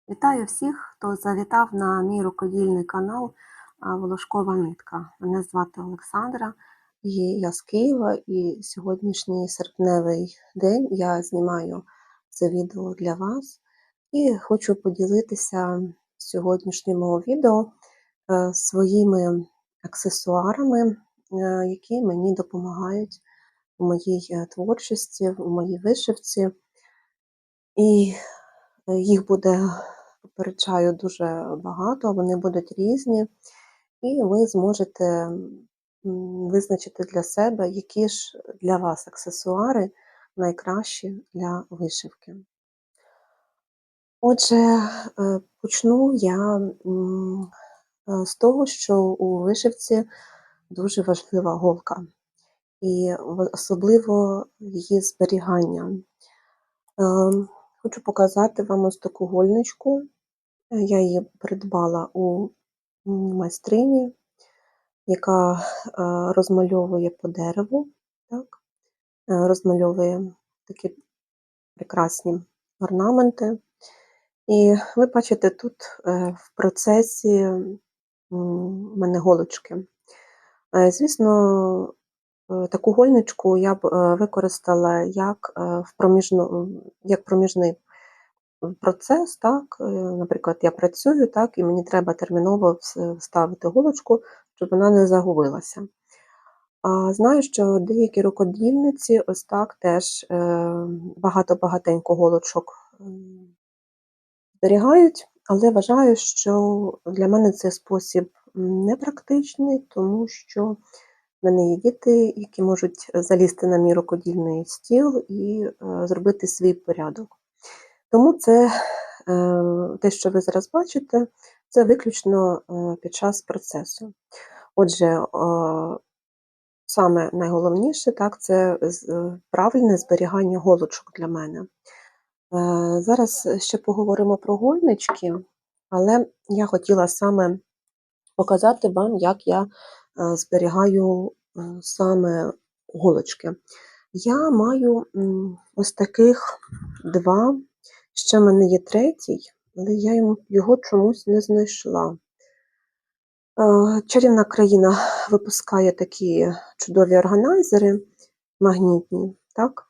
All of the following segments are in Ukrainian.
Вітаю всіх, хто завітав на мій рукодільний канал Волошкова нитка. Мене звати Олександра, і я з Києва, і сьогоднішній серпневий день я знімаю це відео для вас і хочу поділитися в сьогоднішньому відео своїми аксесуарами, які мені допомагають у моїй творчості, у моїй вишивці. І їх буде, попереджаю, дуже багато, вони будуть різні, і ви зможете визначити для себе, які ж для вас аксесуари найкращі для вишивки. Отже, почну я з того, що у вишивці дуже важлива голка, і особливо її зберігання. Хочу показати вам ось таку гольничку. Я її придбала у майстрині, яка розмальовує по дереву, так? Розмальовує такі прекрасні орнаменти. І ви бачите, тут в процесі в мене голочки. Звісно, таку гольничку я б використала як проміжний процес, так, наприклад, я працюю, так, і мені треба терміново вставити голочку, щоб вона не загубилася. А знаю, що деякі рукодільниці ось так теж багато-багатенько голочок зберігають, але вважаю, що для мене цей спосіб непрактичний, тому що в мене є діти, які можуть залізти на мій рукодільний стіл і зробити свій порядок. Тому це те, що ви зараз бачите, це виключно під час процесу. Отже, саме найголовніше, так, це правильне зберігання голочок для мене. Зараз ще поговоримо про гольнички, але я хотіла саме показати вам, як я зберігаю саме голочки. Я маю ось таких два. Ще в мене є третій, але я його чомусь не знайшла. Чарівна країна випускає такі чудові органайзери магнітні, так?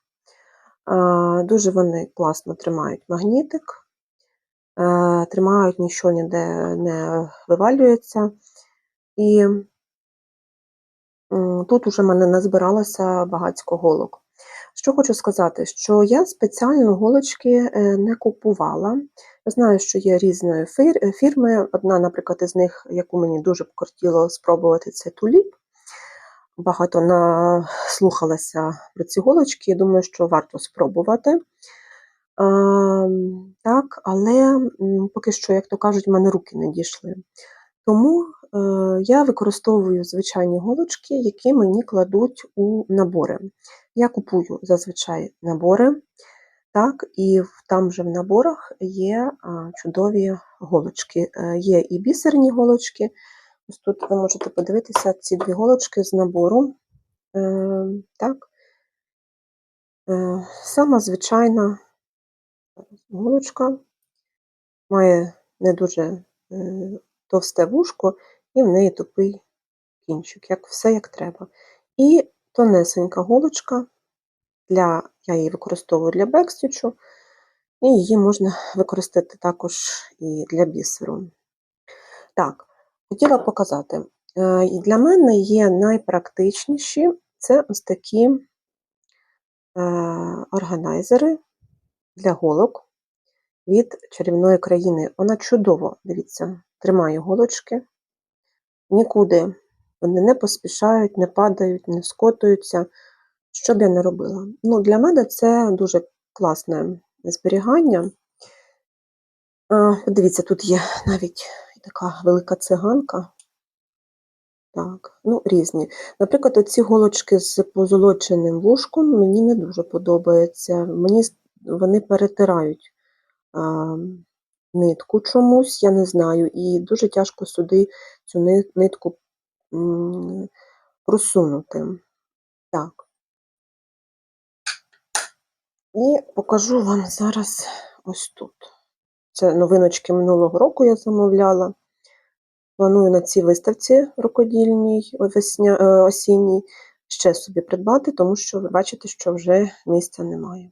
Дуже вони класно тримають магнітик, тримають, нічого ніде не вивалюється. І тут уже в мене назбиралося багатько голок. Що хочу сказати, що я спеціально голочки не купувала. Знаю, що є різної фірми. Одна, наприклад, із них, яку мені дуже б хотіло спробувати, це Туліп. Багато наслухалася про ці голочки, і думаю, що варто спробувати. Так, але поки що, як то кажуть, в мене руки не дійшли. Тому я використовую звичайні голочки, які мені кладуть у набори. Я купую зазвичай набори, так, і там же в наборах є чудові голочки. Є і бісерні голочки. Ось тут ви можете подивитися ці дві голочки з набору. Так. Сама звичайна голочка має не дуже товсте вушко, і в неї тупий кінчик, все як треба. І тонесенька голочка, я її використовую для бекстічу, і її можна використати також і для бісеру. Так, хотіла показати. І для мене є найпрактичніші це ось такі органайзери для голок від чарівної країни. Вона чудово, дивіться, тримає голочки, нікуди вони не поспішають, не падають, не скотуються, що б я не робила. Для мене це дуже класне зберігання. Подивіться, тут є навіть така велика циганка. Так, різні. Наприклад, оці голочки з позолоченим вушком мені не дуже подобаються. Мені вони перетирають нитку чомусь, я не знаю, і дуже тяжко сюди цю нитку просунути. Так. І покажу вам зараз ось тут. Це новиночки минулого року я замовляла. Планую на цій виставці рукодільній осінній ще собі придбати, тому що ви бачите, що вже місця немає.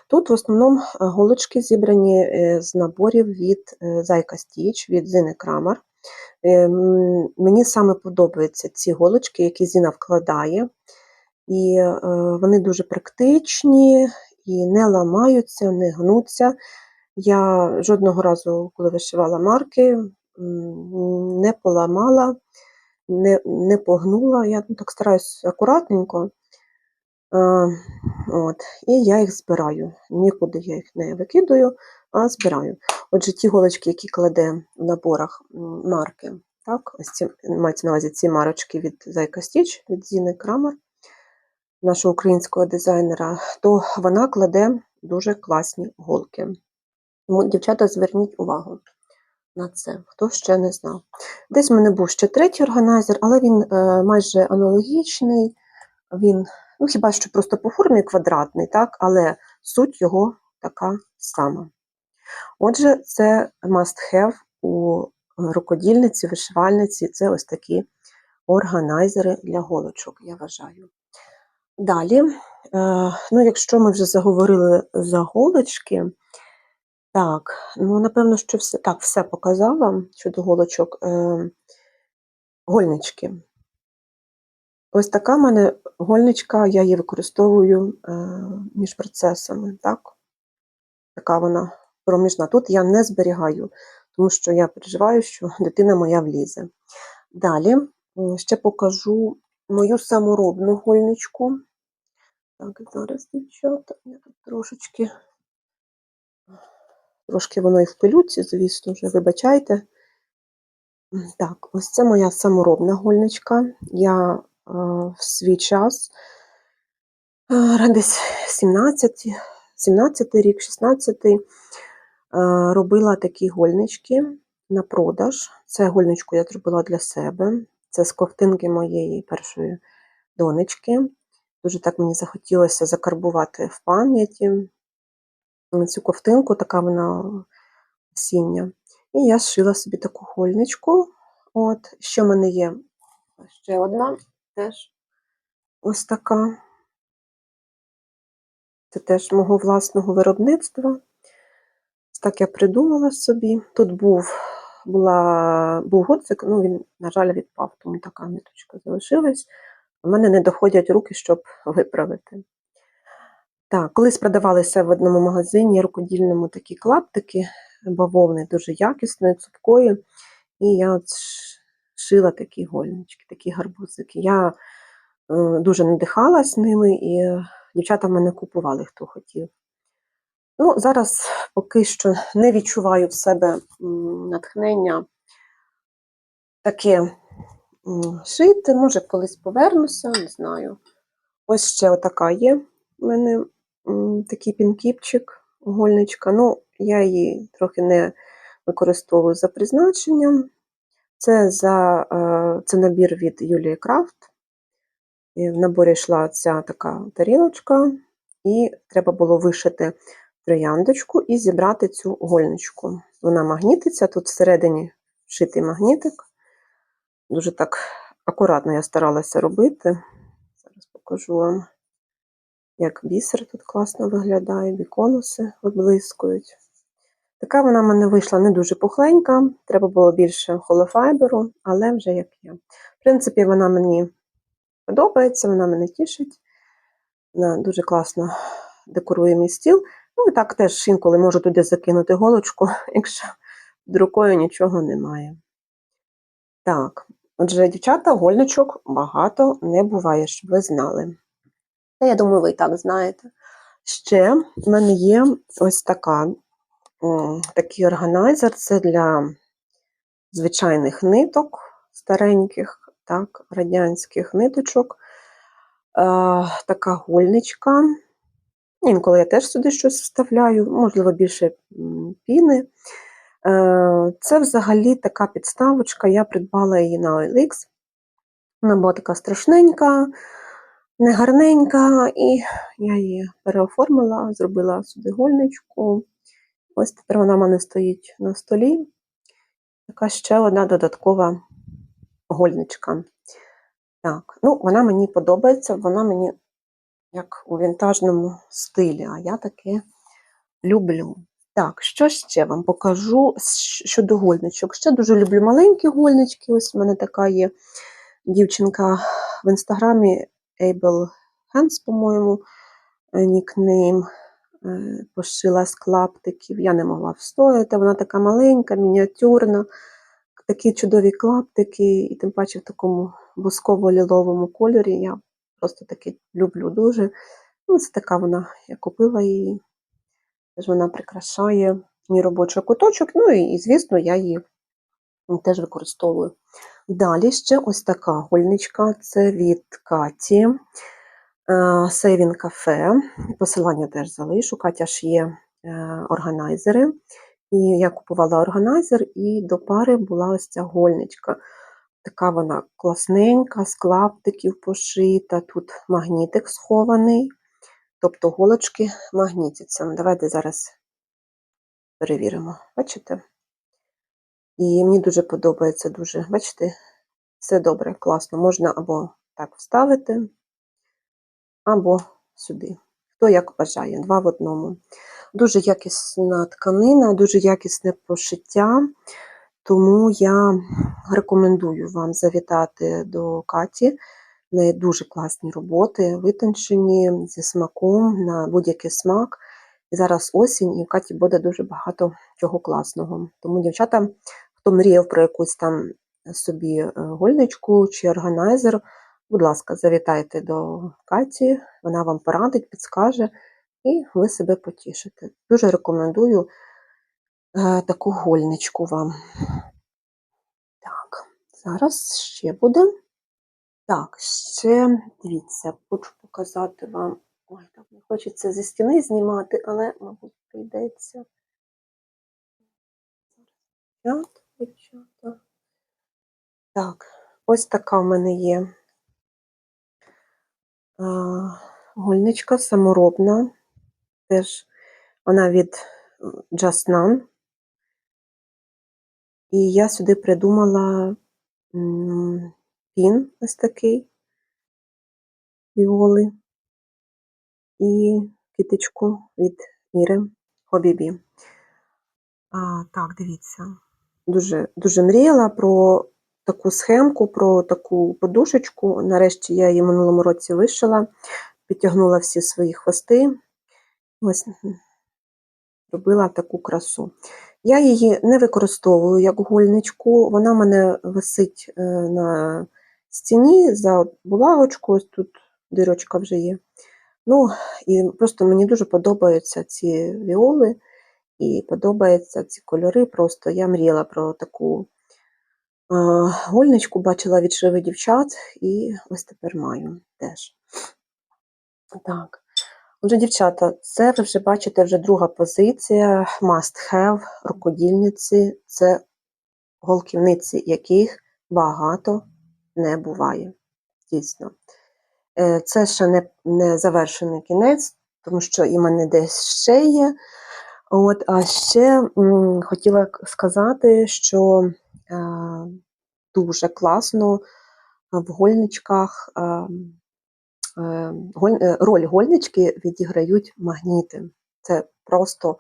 Тут в основному голочки зібрані з наборів від Зайка Stitch, від Зіни Крамер. Мені саме подобаються ці голочки, які Зіна вкладає. І вони дуже практичні, і не ламаються, не гнуться. Я жодного разу, коли вишивала марки, не поламала, не погнула. Я так стараюсь акуратненько. І я їх збираю. Нікуди я їх не викидаю, а збираю. Отже, ті голочки, які кладе в наборах марки, так, ось ці, мається на увазі ці марочки від Зайка Stitch, від Зіни Крамер, нашого українського дизайнера, то вона кладе дуже класні голки. Тому, дівчата, зверніть увагу на це, хто ще не знав. Десь в мене був ще третій органайзер, але він майже аналогічний, він, хіба що просто по формі квадратний, так, але суть його така сама. Отже, це must-have у рукодільниці, вишивальниці, це ось такі органайзери для голочок, я вважаю. Далі, якщо ми вже заговорили за голочки, так, напевно, що все показала щодо голочок. Гольнички. Ось така в мене гольничка, я її використовую між процесами, так? Така вона проміжна. Тут я не зберігаю, тому що я переживаю, що дитина моя влізе. Далі ще покажу мою саморобну гольничку. Так, зараз, дівчата, я тут трошки воно і в пилюці, звісно, вже вибачайте. Так, ось це моя саморобна гольничка. Я в свій час, десь 17 рік, 16-й, робила такі гольнички на продаж. Це гольничку я зробила для себе. Це з ковтинки моєї першої донечки. Дуже так мені захотілося закарбувати в пам'яті цю ковтинку, така вона осіння. І я зшила собі таку гольничку. Що в мене є? Ще одна теж ось така. Це теж мого власного виробництва. Так я придумала собі. Тут був гудзик, він, на жаль, відпав, тому така ниточка залишилась. У мене не доходять руки, щоб виправити. Так, колись продавалися в одному магазині рукодільному такі клаптики бавовни, дуже якісної, цупкої. І я шила такі гольнички, такі гарбузики. Я дуже надихалась ними, і дівчата в мене купували, хто хотів. Зараз поки що не відчуваю в себе натхнення таке шити, може колись повернуся, не знаю. Ось ще отака є в мене такий пінкіпчик, гольничка. Я її трохи не використовую за призначенням. Це набір від Юлії Крафт. І в наборі йшла ця така тарілочка, і треба було вишити трояндочку і зібрати цю гольничку. Вона магнітиться, тут всередині вшитий магнітик. Дуже так акуратно я старалася робити. Зараз покажу вам, як бісер тут класно виглядає, біконуси виблискують. Така вона в мене вийшла не дуже пухленька, треба було більше холофайберу, але вже як є. В принципі, вона мені подобається, вона мене тішить. Вона дуже класно декорує мій стіл. І так теж інколи можу туди закинути голочку, якщо під рукою нічого немає. Так, отже, дівчата, гольничок багато не буває, щоб ви знали. Я думаю, ви і так знаєте. Ще в мене є ось такий органайзер, це для звичайних ниток, стареньких, так, радянських ниточок. Така гольничка. Інколи я теж сюди щось вставляю, можливо, більше піни. Це взагалі така підставочка, я придбала її на OLX. Вона була така страшненька, негарненька, і я її переоформила, зробила сюди гольничку. Ось тепер вона в мене стоїть на столі. Така ще одна додаткова гольничка. Так, ну, вона мені подобається, вона мені як у вінтажному стилі, а я таке люблю. Так, що ще вам покажу щодо гольничок. Ще дуже люблю маленькі гольнички. Ось у мене така є дівчинка в інстаграмі Able Hands, по-моєму, нікнейм. Пошила з клаптиків. Я не могла встояти, вона така маленька, мініатюрна. Такі чудові клаптики, і тим паче в такому бусково-ліловому кольорі. Я просто таки люблю дуже. Ну, це така вона, я купила її. Теж вона прикрашає мій робочий куточок. Ну і звісно, я її теж використовую. Далі ще ось така гольничка. Це від Каті. Saving Cafe. Посилання теж залишу. Катя ж є органайзери. І я купувала органайзер, і до пари була ось ця гольничка. Така вона класненька, з клаптиків пошита. Тут магнітик схований. Тобто голочки магнітяться. Давайте зараз перевіримо. Бачите? І мені дуже подобається, дуже, бачите, все добре, класно. Можна або так вставити, або сюди. Хто як бажає, 2 в 1. Дуже якісна тканина, дуже якісне пошиття, тому я рекомендую вам завітати до Каті. В неї дуже класні роботи, витончені, зі смаком, на будь-який смак. І зараз осінь, і в Каті буде дуже багато чого класного. Тому, дівчата, хто мріяв про якусь там собі гольничку чи органайзер, будь ласка, завітайте до Каті, вона вам порадить, підскаже, і ви себе потішите. Дуже рекомендую таку гольничку вам. Так, зараз ще буде. Так, ще, дивіться, хочу показати вам. Ой, так не хочеться зі стіни знімати, але, мабуть, прийдеться. Дівчата. Так, ось така в мене є гольничка саморобна. Теж вона від Just None. І я сюди придумала пін ось такий, віоли, і китичку від Іри Хобібі. Так, дивіться. Дуже мріяла про таку схемку, про таку подушечку. Нарешті я її в минулому році вишила, підтягнула всі свої хвости. Ось робила таку красу. Я її не використовую як гольничку, вона в мене висить на стіні за булавочку, ось тут дирочка вже є. Ну, і просто мені дуже подобаються ці віоли, і подобаються ці кольори. Просто я мріяла про таку гольничку, бачила відшиви дівчат, і ось тепер маю теж. Так. Отже, дівчата, це ви вже бачите, вже друга позиція, must have, рукодільниці, це голківниці, яких багато не буває. Дійсно. Це ще не завершений кінець, тому що і в мене десь ще є. А ще хотіла сказати, що дуже класно в гольничках роль гольнички відіграють магніти. Це просто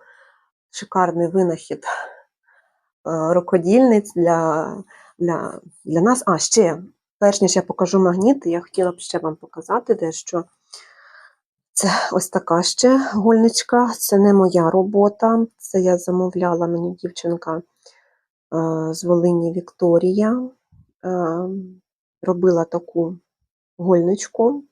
шикарний винахід рукодільниць для нас. Ще, перш ніж я покажу магніти, я хотіла б ще вам показати дещо. Це ось така ще гольничка, це не моя робота, це я замовляла, мені дівчинка з Волині Вікторія. Робила таку гольничку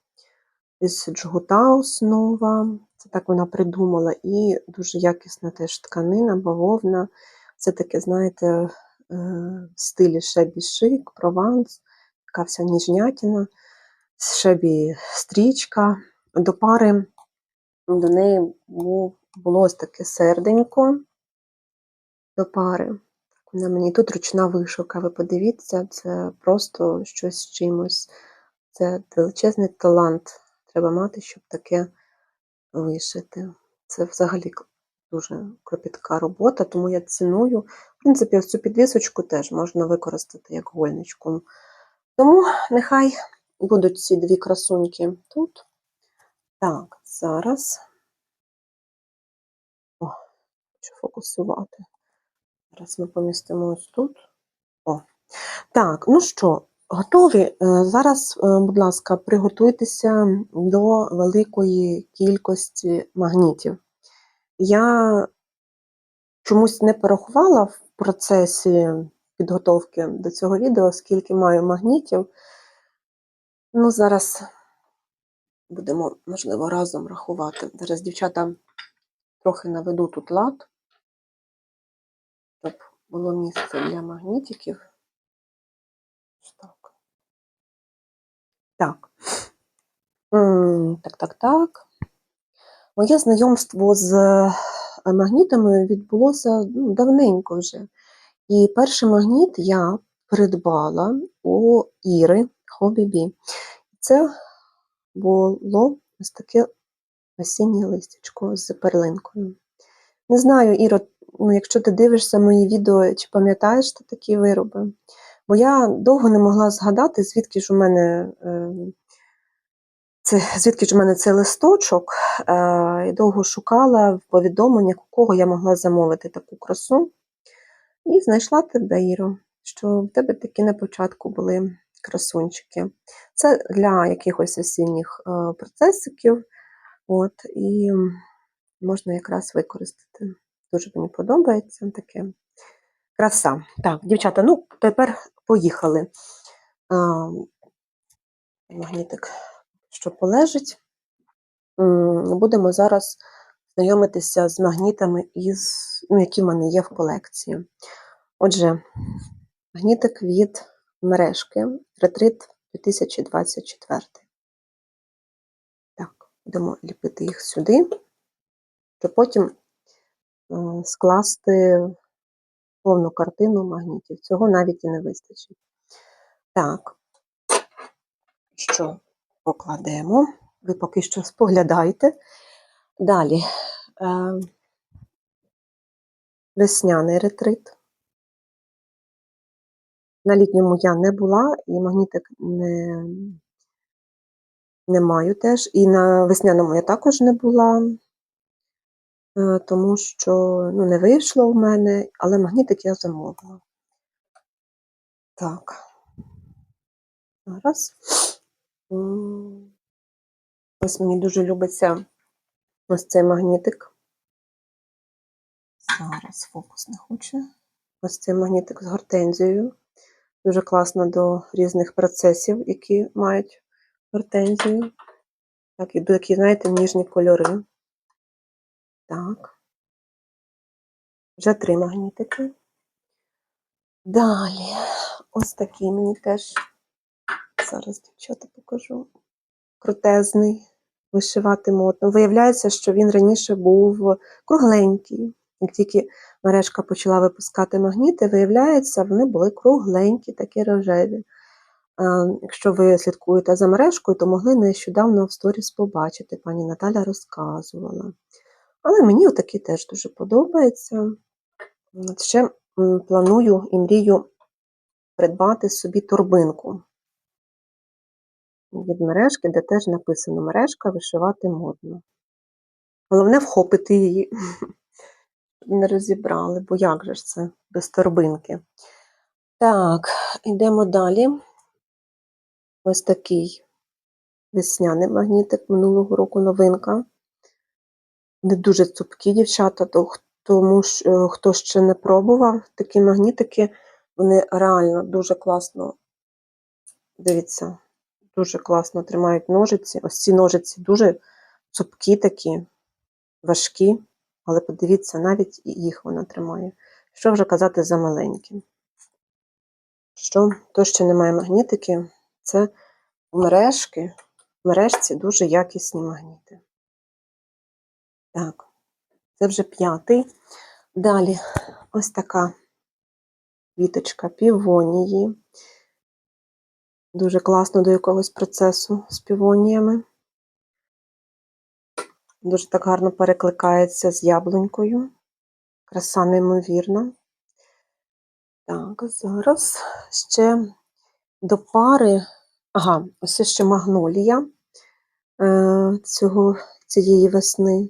із джгута основа. Це так вона придумала. І дуже якісна теж тканина, бавовна. Це таке, знаєте, в стилі шебі шик, прованс, така вся ніжнятина, шебі стрічка. До пари до неї було ось таке серденько до пари. Вона мені тут ручна вишивка, ви подивіться, це просто щось з чимось. Це величезний талант треба мати, щоб таке вишити. Це взагалі дуже кропітка робота, тому я ціную. В принципі, ось цю підвісочку теж можна використати як гольничку. Тому нехай будуть ці дві красуньки тут. Так, зараз. О, хочу фокусувати. Зараз ми помістимо ось тут. О. Так, ну що, готові? Зараз, будь ласка, приготуйтеся до великої кількості магнітів. Я чомусь не порахувала в процесі підготовки до цього відео, скільки маю магнітів. Ну, зараз будемо, можливо, разом рахувати. Зараз, дівчата, трохи наведу тут лад, щоб було місце для магнітиків. Так. Так. Так. Моє знайомство з магнітами відбулося давненько вже. І перший магніт я придбала у Іри Хобі-Бі. Це було ось таке осіннє листячко з перлинкою. Не знаю, Іро, якщо ти дивишся мої відео, чи пам'ятаєш ти такі вироби? Бо я довго не могла згадати, звідки ж у мене цей листочок, і довго шукала в повідомленнях, у кого я могла замовити таку красу. І знайшла тебе, Іро, що в тебе такі на початку були красунчики. Це для якихось осінніх процесиків, і можна якраз використати. Дуже мені подобається таке краса. Так, дівчата, тепер поїхали. Магнітик, що полежить. Будемо зараз знайомитися з магнітами, які в мене є в колекції. Отже, магнітик від мережки Ретрит 2024. Так, будемо ліпити їх сюди, щоб потім скласти повну картину магнітів. Цього навіть і не вистачить. Так, що покладемо? Ви поки що споглядайте. Далі. Весняний ретрит. На літньому я не була, і магнітик не маю теж. І на весняному я також не була, тому що не вийшло в мене, але магнітик я замовила. Так. Зараз. Ось мені дуже любиться ось цей магнітик. Зараз фокус не хоче. Ось цей магнітик з гортензією. Дуже класно до різних процесів, які мають гортензію. Так, і такі, знаєте, ніжні кольори. Так. Вже 3 магнітики. Далі. Ось такий мені теж. Зараз, дівчата, покажу. Крутезний. Вишивати модно. Виявляється, що він раніше був кругленький. Як тільки мережка почала випускати магніти, виявляється, вони були кругленькі, такі рожеві. Якщо ви слідкуєте за мережкою, то могли нещодавно в сторіс побачити, пані Наталя розказувала. Але мені отакий теж дуже подобається. Ще планую і мрію придбати собі торбинку від мережки, де теж написано «Мережка вишивати модно». Головне вхопити її, не розібрали, бо як же ж це без торбинки. Так, йдемо далі. Ось такий весняний магнітик, минулого року новинка. Не дуже цупкі, дівчата, тому що хто ще не пробував, такі магнітики, вони реально дуже класно, дивіться, дуже класно тримають ножиці. Ось ці ножиці дуже цупкі такі, важкі, але подивіться, навіть і їх вона тримає. Що вже казати за маленькі. То, що немає магнітики, це в мережці дуже якісні магніти. Так, це вже 5-й. Далі ось така квіточка півонії. Дуже класно до якогось процесу з півоніями. Дуже так гарно перекликається з яблунькою. Краса неймовірна. Так, зараз ще до пари. Ага, ось ще магнолія цієї весни.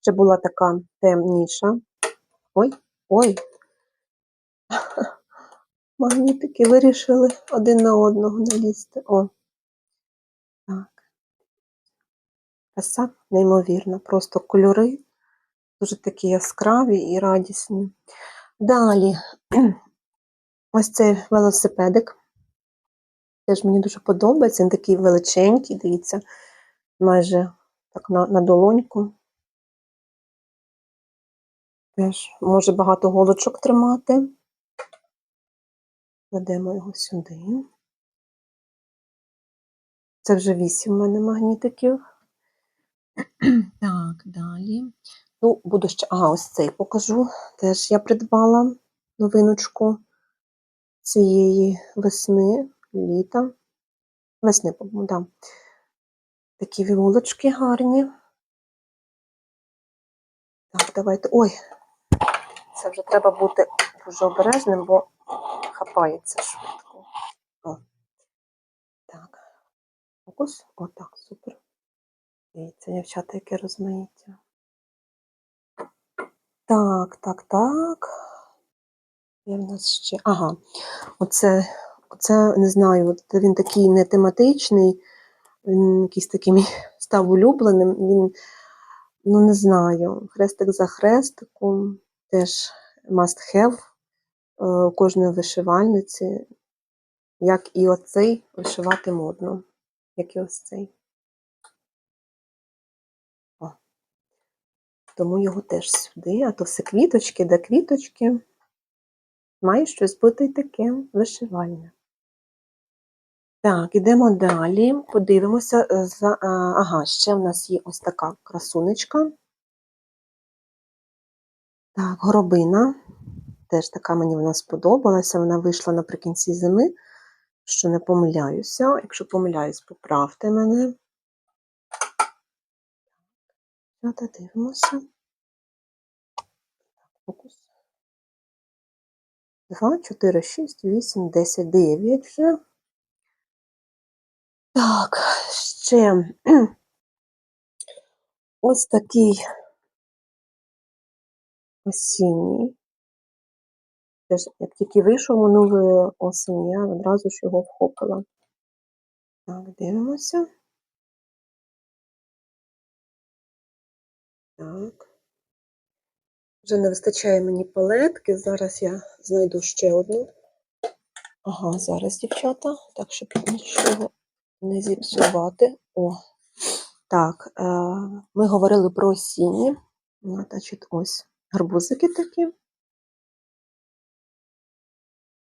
Ще була така темніша. Ой, ой, магнітики вирішили один на одного налізти. О, так. Краса неймовірна. Просто кольори дуже такі яскраві і радісні. Далі, ось цей велосипедик. Теж мені дуже подобається. Він такий величенький, дивіться, майже так на долоньку. Теж може багато голочок тримати. Кладемо його сюди. Це вже 8 в мене магнітиків. Так, далі. Ну, буду ще, ага, ось цей покажу. Теж я придбала новиночку цієї весни, літа. Весни, по-моєму, да. Такі віолочки гарні. Так, давайте. Ой, це вже треба бути дуже обережним, бо хапається швидко. О. Так. Фокус. О, так, супер. Дивіться, дівчата, яке розмаїття. Так, так, так. Є в нас ще. Ага, оце не знаю, він такий не тематичний, він якийсь такий мій став улюбленим. Він, ну не знаю, хрестик за хрестиком, теж must have у кожної вишивальниці, як і оцей вишивати модно, як і ось цей. О. Тому його теж сюди, а то все квіточки, де квіточки. Має щось бути таке вишивальне. Так, ідемо далі, подивимося. Ага, ще в нас є ось така красунечка. Так, горобина. Теж така мені вона сподобалася. Вона вийшла наприкінці зими, що не помиляюся. Якщо помиляюсь, поправте мене. Дивимося. Фокус. 2, 4, 6, 8, 10, 9 вже. Так, ще ось такий осінній. Теж, як тільки вийшов минулої осені, я одразу ж його вхопила. Так, дивимося. Так. Вже не вистачає мені палетки, зараз я знайду ще одну. Ага, зараз, дівчата, так, щоб нічого не зіпсувати. О, так, ми говорили про осінні. Значить, ось гарбузики такі.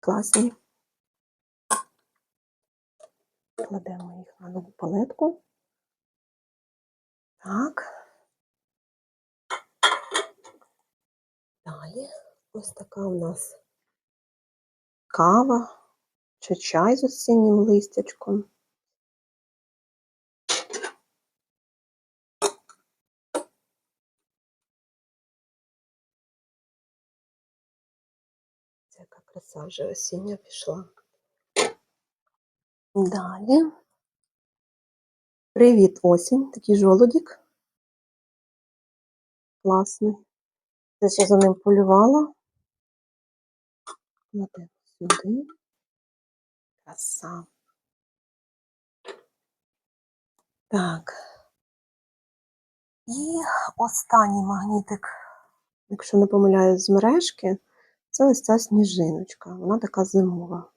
Класні. Кладемо їх на нову палетку. Так. Далі ось така у нас кава чи чай з осіннім листячком. Це яка краса вже осіння пішла. Далі. Привіт, осінь. Такий жолудик. Класний. Це ще за ним полювала. Кладемо сюди. Краса. Так. І останній магнітик, якщо не помиляюсь, з мережки, це ось ця сніжиночка. Вона така зимова.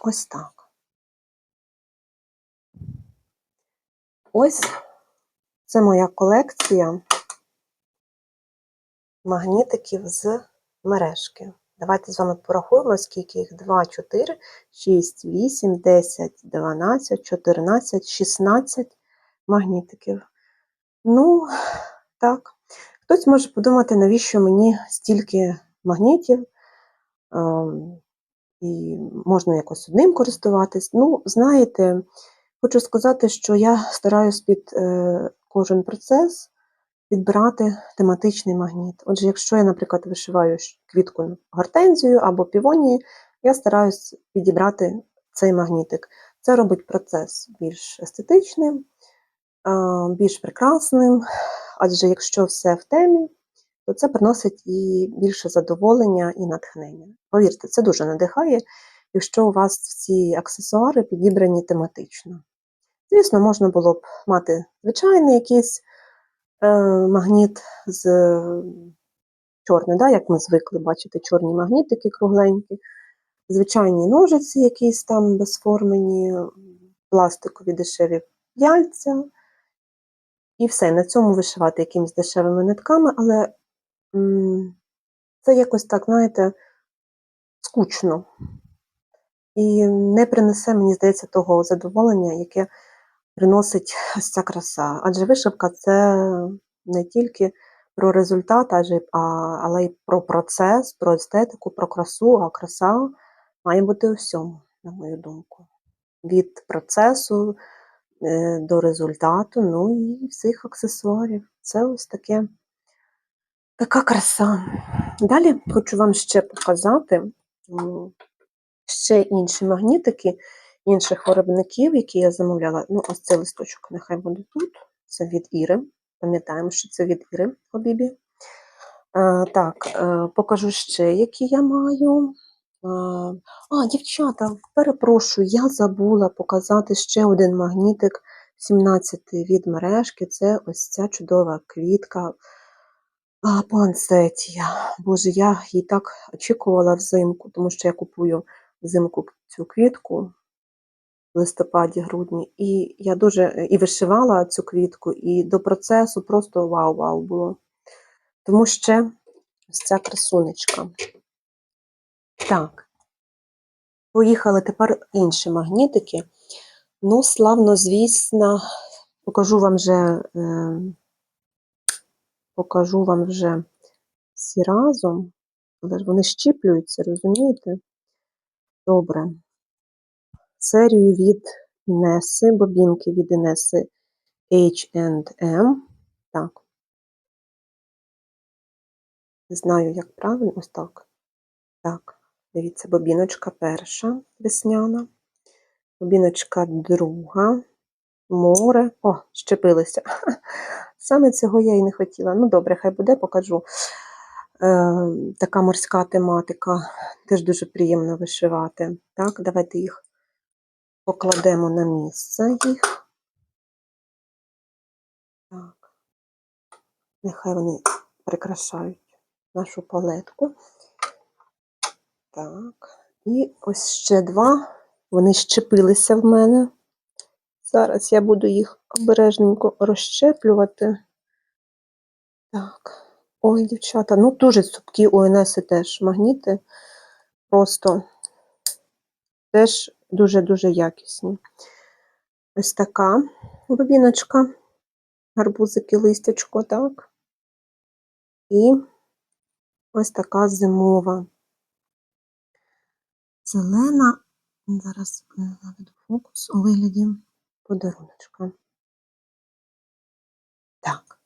Ось так. Ось це моя колекція магнітиків з мережки. Давайте з вами порахуємо, скільки їх. 2, 4, 6, 8, 10, 12, 14, 16 магнітиків. Ну, так. Хтось може подумати, навіщо мені стільки магнітів, і можна якось одним користуватись. Ну, знаєте, Хочу сказати, що я стараюсь під кожен процес підбирати тематичний магніт. Отже, якщо я, наприклад, вишиваю квітку гортензію або півонії, я стараюсь підібрати цей магнітик. Це робить процес більш естетичним, більш прекрасним, адже якщо все в темі, то це приносить і більше задоволення і натхнення. Повірте, це дуже надихає, якщо у вас всі аксесуари підібрані тематично. Звісно, можна було б мати звичайний якийсь магніт з чорний, да, як ми звикли бачити чорні магнітики кругленькі, звичайні ножиці якісь там безформені, пластикові дешеві п'яльця, і все, на цьому вишивати якимись дешевими нитками, але це якось так, знаєте, скучно. І не принесе, мені здається, того задоволення, яке приносить ось ця краса. Адже вишивка – це не тільки про результат, але й про процес, про естетику, про красу, а краса має бути у всьому, на мою думку. Від процесу до результату, ну і всіх аксесуарів. Це ось така краса. Далі хочу вам ще показати ще інші магнітики інших виробників, які я замовляла. Ну, ось цей листочок нехай буде тут. Це від Іри. Пам'ятаємо, що це від Іри Хобібі. Так, покажу ще, які я маю. Дівчата, перепрошую, я забула показати ще один магнітик 17-й від мережки. Це ось ця чудова квітка пуансетія. Боже, я її так очікувала взимку, тому що я купую взимку цю квітку в листопаді-грудні. І я дуже і вишивала цю квітку, і до процесу просто вау-вау було. Тому ще ось ця красунечка. Так, поїхали тепер інші магнітики. Ну, славно, звісно, покажу вам вже всі разом, але ж вони щіплюються, розумієте? Добре. Серію від Інеси, бобінки від Інеси H&M. Так. Не знаю, як правильно, ось так. Так, дивіться, бобіночка перша весняна, бобіночка друга, море. О, щепилися. Саме цього я і не хотіла. Ну, добре, хай буде, покажу. Така морська тематика, теж дуже приємно вишивати. Так, давайте їх покладемо на місце їх. Так, нехай вони прикрашають нашу палетку. Так, і ось ще два. Вони щепилися в мене. Зараз я буду їх обережненько розщеплювати. Так. Ой, дівчата, ну дуже цупкі у Інеси теж магніти. Просто теж дуже-дуже якісні. Ось така бобіночка. Гарбузики, листячко, так. І ось така зимова. Зелена. Зараз наведу фокус у вигляді подаруночка. Так.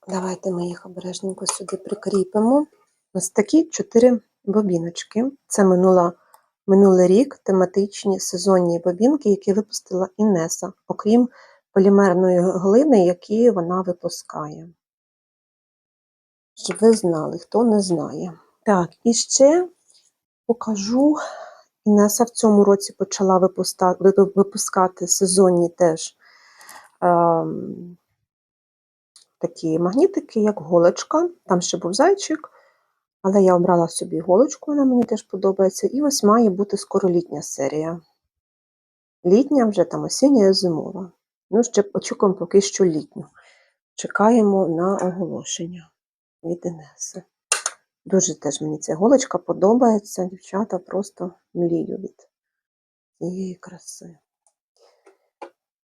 Давайте ми їх обережненько сюди прикріпимо. Ось такі 4 бобіночки. Це минулий рік тематичні сезонні бобінки, які випустила Інеса, окрім полімерної глини, які вона випускає. Щоб ви знали, хто не знає. Так, і ще покажу. Інеса в цьому році почала випускати сезонні теж такі магнітики, як голочка. Там ще був зайчик, але я обрала собі голочку, вона мені теж подобається. І ось має бути скоро літня серія. Літня вже там осіння і зимова. Ну, ще очікуємо поки що літню. Чекаємо на оголошення від Інеси. Дуже теж мені ця голочка подобається. Дівчата просто млію від цієї краси.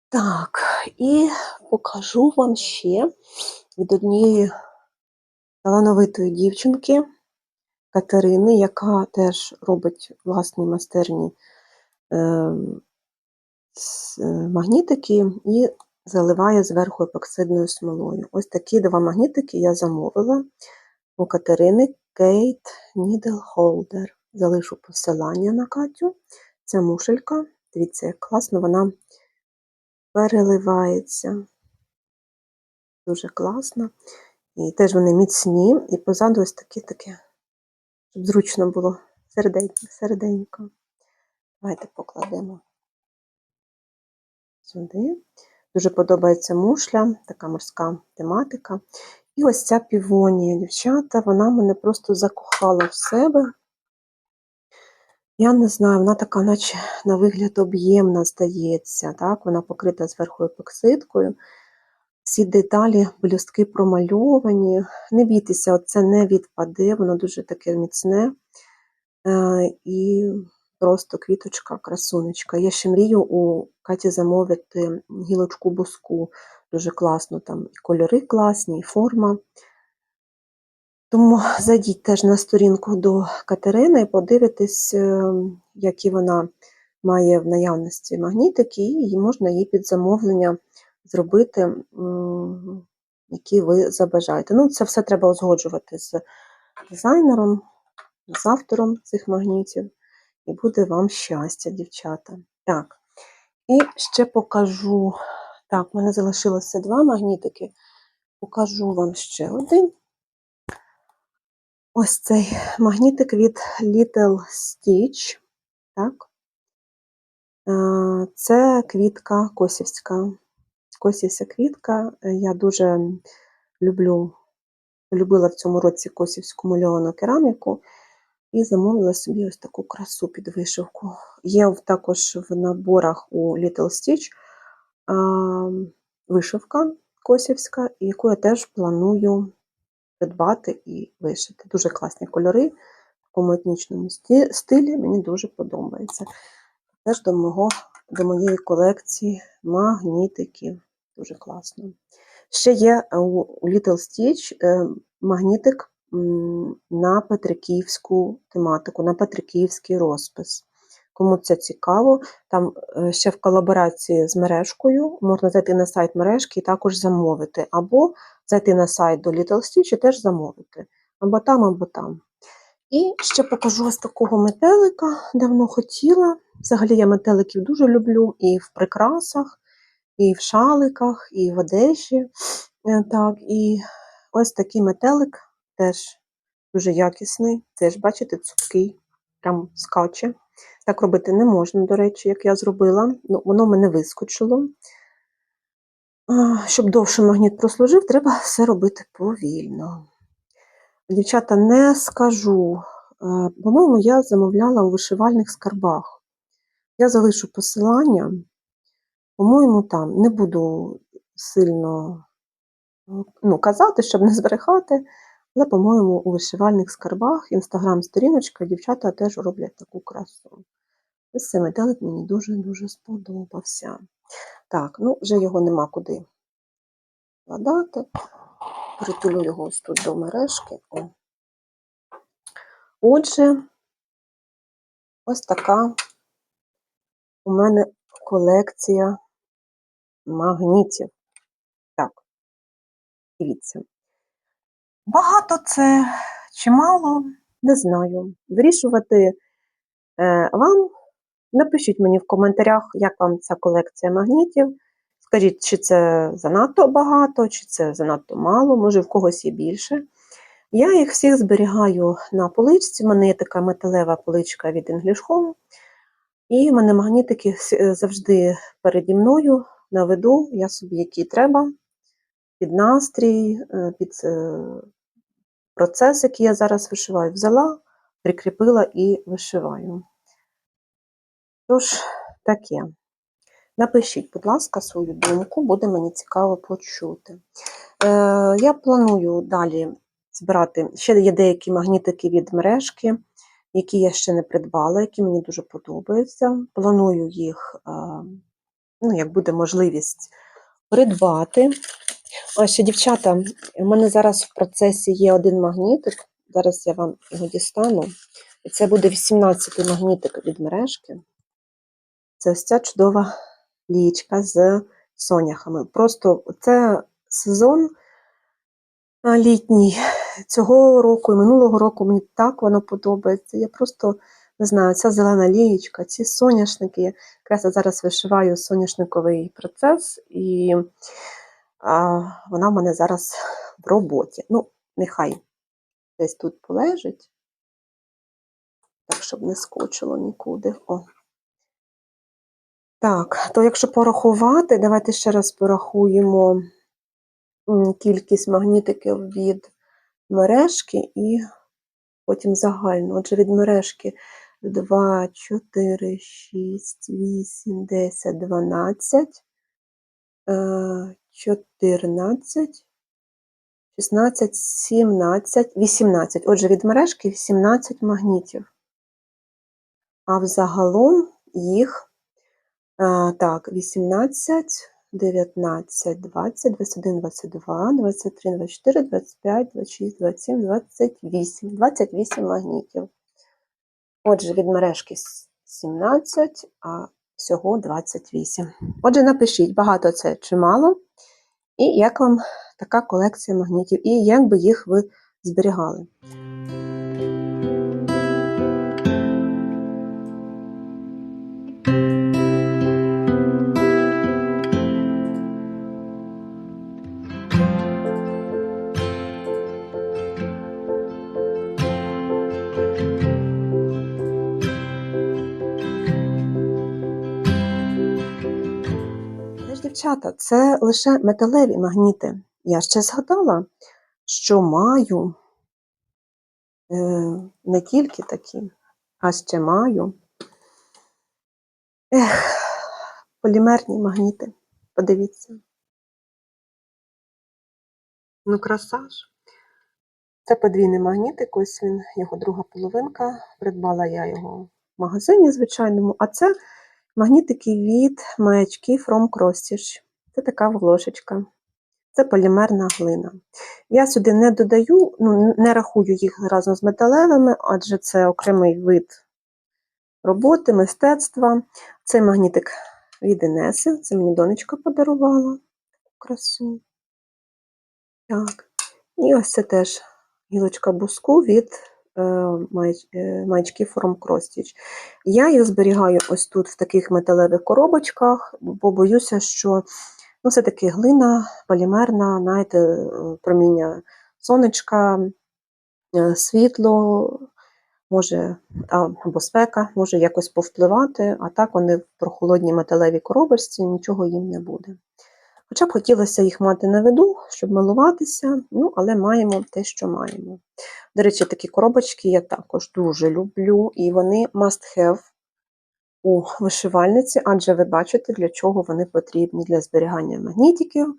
Так, і покажу вам ще від однієї талановитої дівчинки Катерини, яка теж робить власні майстерні магнітики і заливає зверху епоксидною смолою. Ось такі 2 магнітики я замовила у Катерини Кейт Needle Holder. Залишу посилання на Катю. Ця мушелька, дивіться, як класно вона переливається. Дуже класно. І теж вони міцні, і позаду ось таке, щоб зручно було середенько. Давайте покладемо сюди. Дуже подобається мушля, така морська тематика. І ось ця півонія, дівчата, вона мене просто закохала в себе. Я не знаю, вона така, наче на вигляд об'ємна, здається. Так? Вона покрита зверху епоксидкою. Всі деталі, блістки промальовані. Не бійтеся, це не відпаде, воно дуже таке міцне. І просто квіточка, красунечка. Я ще мрію у Каті замовити гілочку буску. Дуже класно, там і кольори класні, і форма. Тому зайдіть теж на сторінку до Катерини і подивитесь, які вона має в наявності магнітики, і можна їй під замовлення зробити, які ви забажаєте. Ну, це все треба узгоджувати з дизайнером, з автором цих магнітів, і буде вам щастя, дівчата. Так, і ще покажу, так, в мене залишилося 2 магнітики, покажу вам ще один. Ось цей магнітик від Little Stitch. Так. Це квітка косівська. Косівська квітка. Я дуже любила в цьому році косівську мальовану кераміку і замовила собі ось таку красу під вишивку. Є також в наборах у Little Stitch вишивка косівська, яку я теж планую придбати і вишити. Дуже класні кольори в такому етнічному стилі, мені дуже подобається. Теж до моєї колекції магнітиків. Дуже класно. Ще є у Little Stitch магнітик на петриківську тематику, на петриківський розпис. Кому це цікаво, там ще в колаборації з мережкою можна зайти на сайт мережки і також замовити. Або зайти на сайт до Little Stitch і теж замовити. Або там, або там. І ще покажу ось такого метелика, давно хотіла. Взагалі я метеликів дуже люблю і в прикрасах, і в шаликах, і в одежі. Так, і ось такий метелик теж дуже якісний. Теж, бачите, цупкий, прям скаче. Так робити не можна, до речі, як я зробила. Ну, воно в мене вискочило. Щоб довше магніт прослужив, треба все робити повільно. Дівчата, не скажу. По-моєму, я замовляла у вишивальних скарбах. Я залишу посилання. По-моєму, там не буду сильно казати, щоб не збрехати, але, по-моєму, у вишивальних скарбах, інстаграм-сторіночка, дівчата теж роблять таку красу. Ось цей метелик мені дуже-дуже сподобався. Так, вже його нема куди вкладати. Притулю його ось тут до мережки. Отже, ось така у мене колекція магнітів. Так, дивіться. Багато це чи мало, не знаю. Вирішувати вам. Напишіть мені в коментарях, як вам ця колекція магнітів. Скажіть, чи це занадто багато, чи це занадто мало, може в когось є більше. Я їх всіх зберігаю на поличці. У мене є така металева поличка від English Home. І в мене магнітики завжди переді мною на виду, я собі які треба, під настрій, під процес, який я зараз вишиваю, взяла, прикріпила і вишиваю. Тож, таке. Напишіть, будь ласка, свою думку, буде мені цікаво почути. Я планую далі збирати, ще є деякі магнітики від мережки, які я ще не придбала, які мені дуже подобаються. Планую їх, як буде можливість, придбати. А ще, дівчата, у мене зараз в процесі є один магнітик, зараз я вам його дістану. І це буде 18-й магнітик від мережки. Це ось ця чудова лієчка з соняхами. Просто це сезон літній цього року і минулого року мені так воно подобається. Я просто не знаю, ця зелена лієчка, ці соняшники. Якраз я зараз вишиваю соняшниковий процес, і вона в мене зараз в роботі. Ну, нехай десь тут полежить, так, щоб не скочило нікуди. О. Так, то якщо порахувати, давайте ще раз порахуємо кількість магнітиків від мережки і потім загально. Отже, від мережки 2, 4, 6, 8, 10, 12, 14, 16, 17, 18. Отже, від мережки 18 магнітів. А взагалом їх, так, 18, 19, 20, 21, 22, 23, 24, 25, 26, 27, 28. 28 магнітів. Отже, від мережки 17, а всього 28. Отже, напишіть, багато це чи мало, і як вам така колекція магнітів, і як би їх ви зберігали. Дівчата, це лише металеві магніти. Я ще згадала, що маю не тільки такі, а ще маю полімерні магніти. Подивіться. Ну, краса ж. Це подвійний магнітик, ось він, його друга половинка. Придбала я його в магазині звичайному, а це магнітики від маячки From Cross-Stitch. Це така волошечка. Це полімерна глина. Я сюди не додаю, не рахую їх разом з металевими, адже це окремий вид роботи, мистецтва. Цей магнітик від Інеси, це мені донечка подарувала. Красу. Так. І ось це теж гілочка буску від маячки From Cross-Stitch. Я їх зберігаю ось тут в таких металевих коробочках, бо боюся, що все-таки глина полімерна, знаєте, проміння сонечка, світло, може, або спека, може якось повпливати, а так вони в прохолодній металевій коробочці, нічого їм не буде. Хоча б хотілося їх мати на виду, щоб милуватися, але маємо те, що маємо. До речі, такі коробочки я також дуже люблю, і вони must have у вишивальниці, адже ви бачите, для чого вони потрібні: для зберігання магнітиків,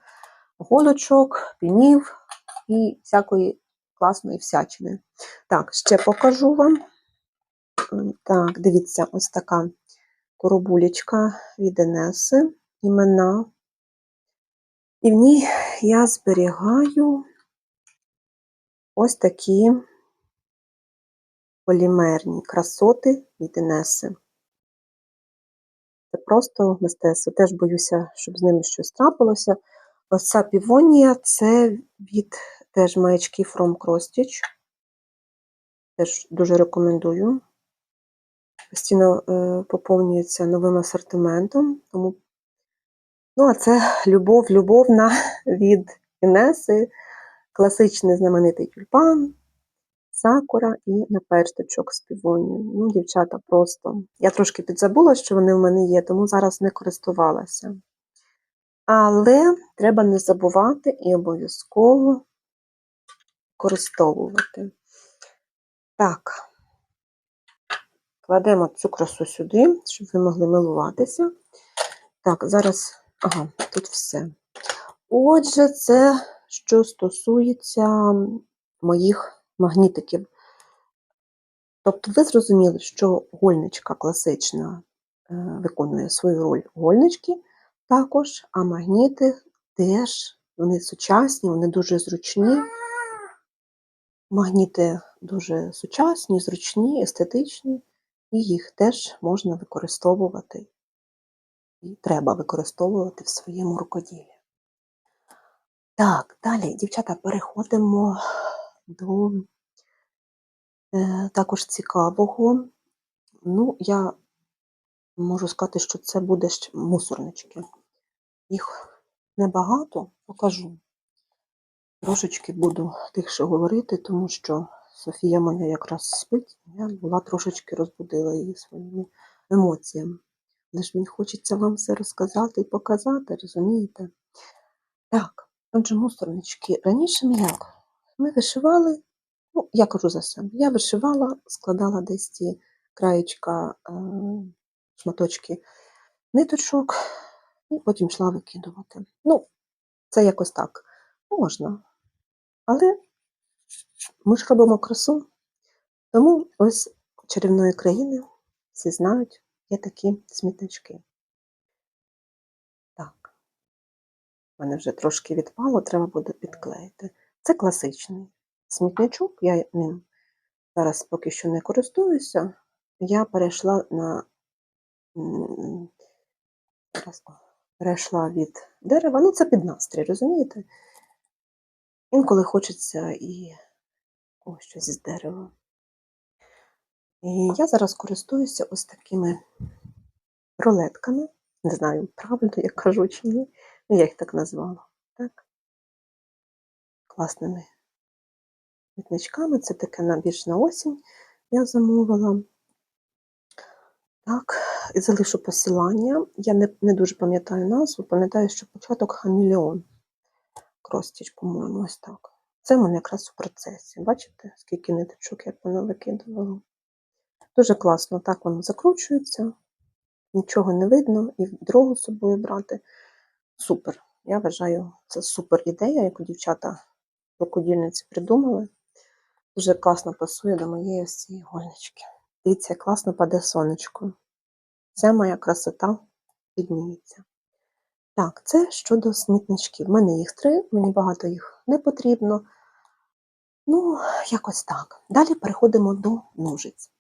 голочок, пінів і всякої класної всячини. Так, ще покажу вам. Так, дивіться, ось така коробулечка від Інеси, імена. І в ній я зберігаю ось такі полімерні красоти від Інеси. Це просто мистецтво. Теж боюся, щоб з ними щось трапилося. Ось ця півонія – це від теж маячки From Cross-Stitch. Теж дуже рекомендую. Постійно поповнюється новим асортиментом. Тому... а це любов любовна від Інеси. Класичний знаменитий тюльпан, сакура і наперсточок з півонією. Дівчата, просто. Я трошки підзабула, що вони в мене є, тому зараз не користувалася. Але треба не забувати і обов'язково використовувати. Так, кладемо цю красу сюди, щоб ви могли милуватися. Так, зараз, тут все. Отже, це що стосується моїх магнітиків. Тобто ви зрозуміли, що гольничка класична виконує свою роль гольнички також, а магніти теж, вони сучасні, вони дуже зручні. Магніти дуже сучасні, зручні, естетичні, і їх теж можна використовувати і треба використовувати в своєму рукоділлі. Так, далі, дівчата, переходимо до також цікавого. Ну, я можу сказати, що це буде ще мусорнички. Їх небагато, покажу. Трошечки буду тихше говорити, тому що Софія моя якраз спить, я була трошечки розбудила її своїми емоціями. Але ж мені хочеться вам все розказати і показати, розумієте? Так, отже, мусорнички. Раніше як? Ми вишивали, ну, я кажу за себе, я вишивала, складала десь ці краєчка, шматочки ниточок, і потім йшла викидувати. Ну, це якось так можна. Але ми ж робимо красу, тому ось чарівної країни, всі знають, є такі смітнички. Так, в мене вже трошки відпало, треба буде підклеїти. Це класичний смітничок, я ним зараз поки що не користуюся. Я перейшла від дерева, ну це під настрій, розумієте? Інколи хочеться і щось з дерева. І я зараз користуюся ось такими рулетками. Не знаю, правильно я кажу чи ні. Ну, я їх так назвала. Так? Класними квітничками. Це таке більш на осінь я замовила. Так, і залишу посилання. Я не дуже пам'ятаю назву, пам'ятаю, що початок хамелеон. Кростіч, по-моєму, ось так. Це в мене якраз у процесі. Бачите, скільки ниточок я понавикидувала. Дуже класно, так воно закручується, нічого не видно, і дорогу з собою брати. Супер. Я вважаю, це супер ідея, яку дівчата рукодільниці придумали. Дуже класно пасує до моєї ось цієї гольнички. Дивіться, як класно паде сонечко. Вся моя красота підніметься. Так, це щодо смітничків. У мене їх 3, мені багато їх не потрібно. Ну, якось так. Далі переходимо до ножиць.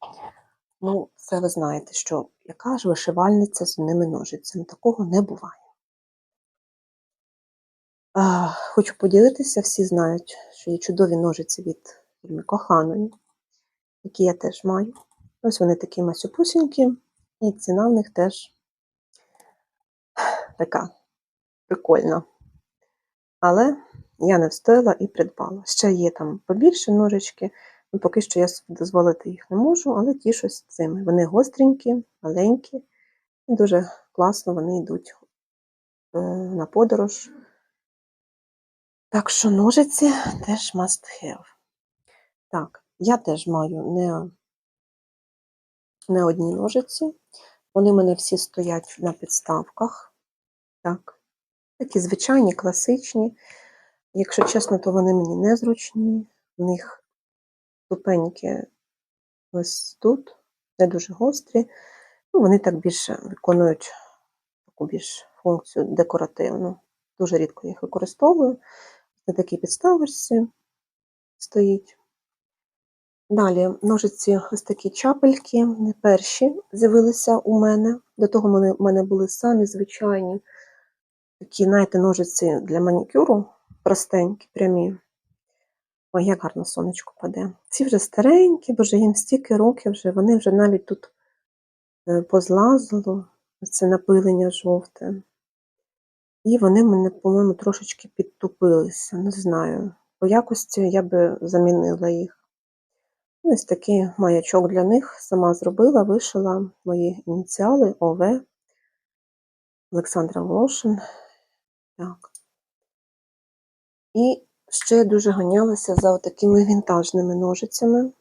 Ну, це ви знаєте, що яка ж вишивальниця з ними ножицями. Такого не буває. Хочу поділитися, всі знають, що є чудові ножиці від фірми Коханої, які я теж маю. Ось вони такі масюпусінькі, і ціна в них теж така прикольна. Але я не встояла і придбала. Ще є там побільше ножички, поки що я собі дозволити їх не можу, але тішусь цими. Вони гостренькі, маленькі, і дуже класно вони йдуть на подорож. Так що ножиці теж must have. Так, я теж маю не одні ножиці. Вони в мене всі стоять на підставках. Так, такі звичайні, класичні. Якщо чесно, то вони мені незручні. В них ступеньки ось тут, не дуже гострі. Ну, вони так більше виконують таку більш функцію декоративну. Дуже рідко їх використовую. На такій підставочці стоїть. Далі ножиці ось такі чапельки, не перші з'явилися у мене. До того в мене були самі звичайні такі, знаєте, ножиці для манікюру, простенькі, прямі. Ой, як гарно сонечко паде. Ці вже старенькі, бо вже їм стільки років вже, вони вже навіть тут позлазило, це напилення жовте. І вони в мене, по-моєму, трошечки підтупилися, не знаю. По якості я би замінила їх. Ось такий маячок для них сама зробила, вишила мої ініціали ОВ, Олександра Волошин. Так. І ще дуже ганялася за такими вінтажними ножицями.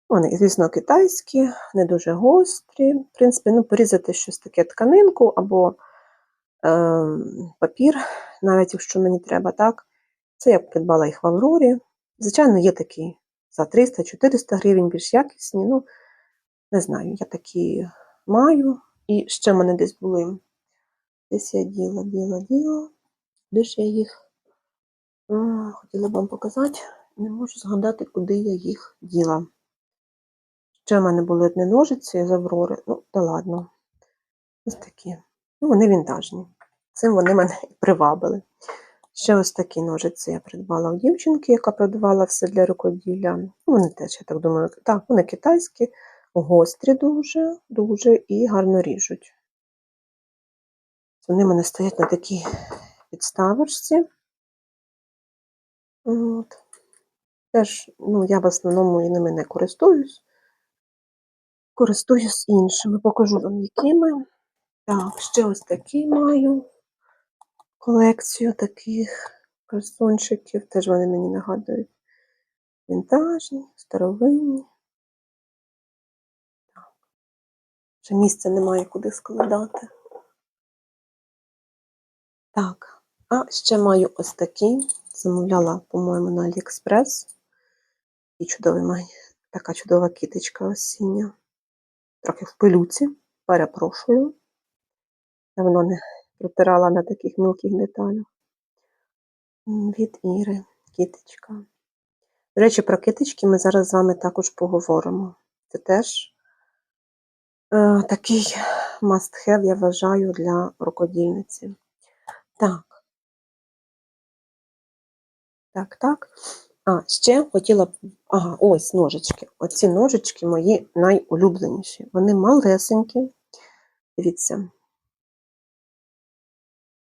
Вони, звісно, китайські, не дуже гострі. В принципі, порізати щось таке тканинку або папір, навіть якщо мені треба, так. Це я придбала їх в Аврорі. Звичайно, є такі за 300-400 гривень, більш якісні. Ну, не знаю, я такі маю. І ще в мене десь були. Десь я діла. Де ж я їх? Хотіла б вам показати. Не можу згадати, куди я їх діла. Ще в мене були одні ножиці з Аврори. Ну, та ладно. Ось такі. Ну, вони вінтажні. Цим вони мене і привабили. Ще ось такі ножиці я придбала у дівчинки, яка продавала все для рукоділля. Вони теж, я так думаю, так, вони китайські, гострі дуже, дуже і гарно ріжуть. Вони в мене стоять на такій підставочці. От. Теж, я в основному ними не користуюсь. Користуюсь іншими. Покажу вам, якими. Так, ще ось такі маю колекцію таких красунчиків. Теж вони мені нагадують вінтажні, старовинні. Вже місця немає куди складати. Так, а ще маю ось такі. Замовляла, по-моєму, на Aliexpress. І чудовий має. Така чудова кіточка осіння. Трохи в пилюці. Перепрошую. Давно не протирала на таких мілких деталях. Від Іри. Кіточка. До речі, про китички ми зараз з вами також поговоримо. Це теж такий must-have, я вважаю, для рукодільниці. Так. Так. А, ще хотіла б... Ага, ось ножички. Оці ножички мої найулюбленіші. Вони малесенькі. Дивіться.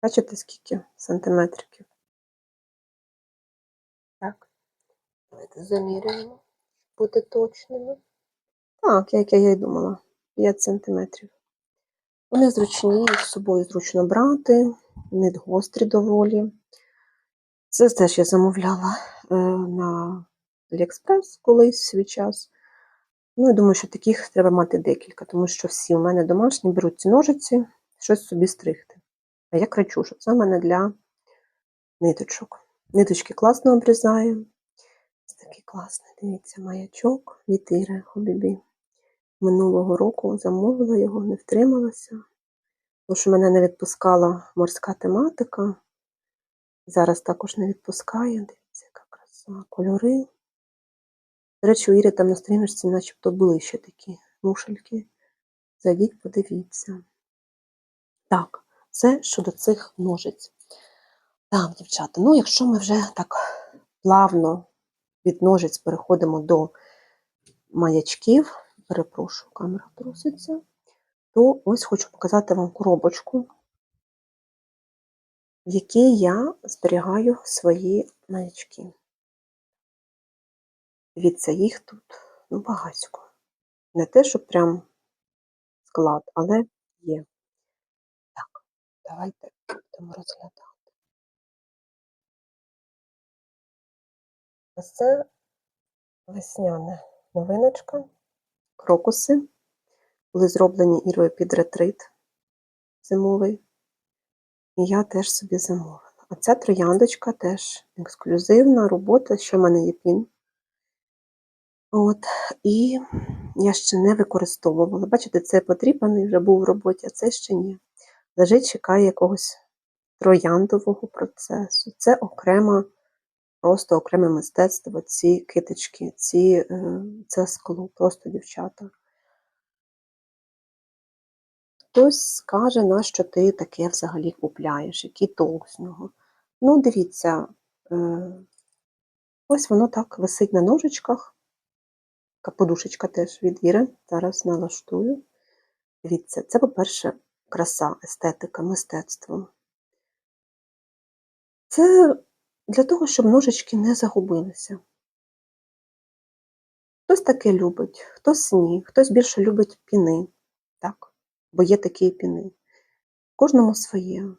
Бачите, скільки сантиметриків? Так. Давайте заміряємо. Бути точними. Так, як я й думала. 5 сантиметрів. Вони зручні, з собою зручно брати, не гострі доволі. Це теж я замовляла на Aliexpress колись в свій час. Я думаю, що таких треба мати декілька, тому що всі у мене домашні беруть ці ножиці, щось собі стригти. А я кричу, що це в мене для ниточок. Ниточки класно обрізає. Ось такий класний, дивіться, маячок від Іри Хобібі. Минулого року замовила його, не втрималася. Тому що мене не відпускала морська тематика. Зараз також не відпускає. Дивіться, яка краса. Кольори. До речі, у Іри там на сторіночці начебто були ще такі мушельки. Зайдіть, подивіться. Так, це щодо цих ножиць. Так, дівчата, якщо ми вже так плавно від ножиць переходимо до маячків, перепрошую, камера труситься, то ось хочу показати вам коробочку, в якій я зберігаю свої маячки. Дивіться, їх тут багатько. Не те, що прям склад, але є. Так, давайте будемо розглядати. Ось це весняна новиночка. Крокуси. Були зроблені Ірою під ретрит зимовий. І я теж собі замовила. А ця трояндочка теж ексклюзивна робота, що в мене є пін. І я ще не використовувала. Бачите, це потріпаний вже був в роботі, а це ще ні. Лежить, чекає якогось трояндового процесу. Це просто окреме мистецтво, ці китички, це скло, просто дівчата. Хтось скаже, нащо ти таке взагалі купляєш, який толк з нього. Дивіться, ось воно так висить на ножичках. Подушечка теж від Іри, зараз налаштую. Дивіться, це, по-перше, краса, естетика, мистецтво. Це для того, щоб ножички не загубилися. Хтось таке любить, хтось ні, хтось більше любить піни, так, бо є такі піни. Кожному своє.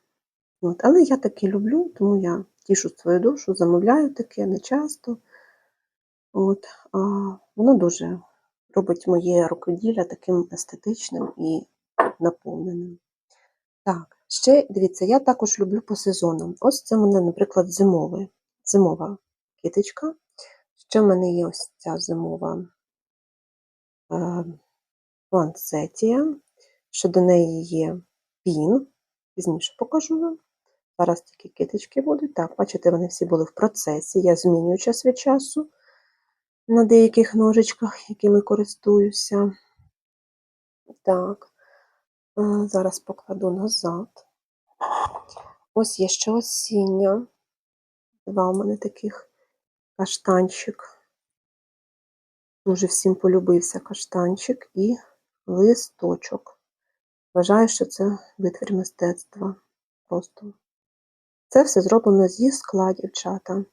Але я таке люблю, тому я тішу свою душу, замовляю таке нечасто. Воно дуже робить моє рукоділля таким естетичним і наповненим. Так, ще, дивіться, я також люблю по сезонам. Ось це в мене, наприклад, зимова китичка. Ще в мене є ось ця зимова ланцетія. Ще до неї є пін. Пізніше покажу вам. Зараз такі китички будуть. Так, бачите, вони всі були в процесі. Я змінюю час від часу на деяких ножичках, якими користуюся. Так. Зараз покладу назад. Ось є ще осіння. Два у мене таких каштанчик. Дуже всім полюбився каштанчик і листочок. Вважаю, що це витвір мистецтва. Просто. Це все зроблено зі скла, дівчата.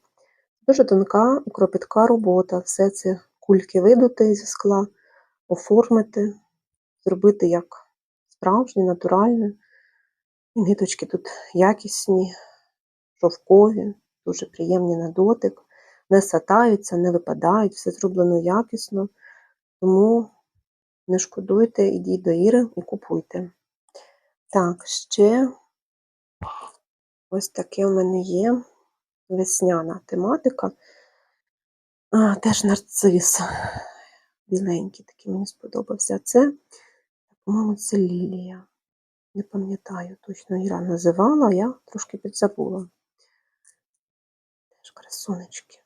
Дуже тонка і кропітка робота. Все це кульки видути зі скла, оформити, зробити як справжнє, натуральне. І ниточки тут якісні, шовкові, дуже приємні на дотик. Не сатаються, не випадають, все зроблено якісно. Тому не шкодуйте, ідіть до Іри і купуйте. Так, ще ось таке у мене є весняна тематика. Теж нарцис. Біленький такий мені сподобався. Це, по-моєму, це лілія. Не пам'ятаю, точно Іра називала, а я трошки підзабула. Теж красунечки.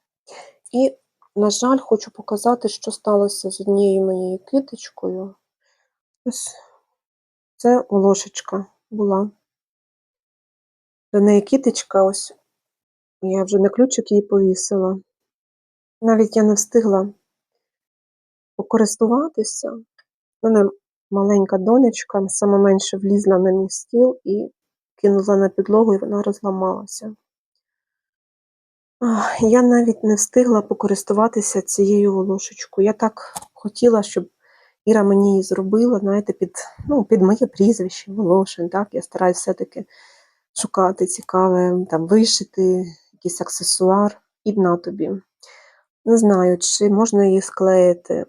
І, на жаль, хочу показати, що сталося з однією моєю квіточкою. Ось це волошечка була. До неї кіточка, ось, я вже на ключик її повісила. Навіть я не встигла покористуватися. У мене маленька донечка, саме менше влізла на мій стіл і кинула на підлогу, і вона розламалася. Я навіть не встигла покористуватися цією волошечкою. Я так хотіла, щоб Іра мені її зробила, знаєте, під моє прізвище, Волошин, так? Я стараюся все-таки шукати цікаве, там, вишити, якийсь аксесуар, і на тобі. Не знаю, чи можна її склеїти.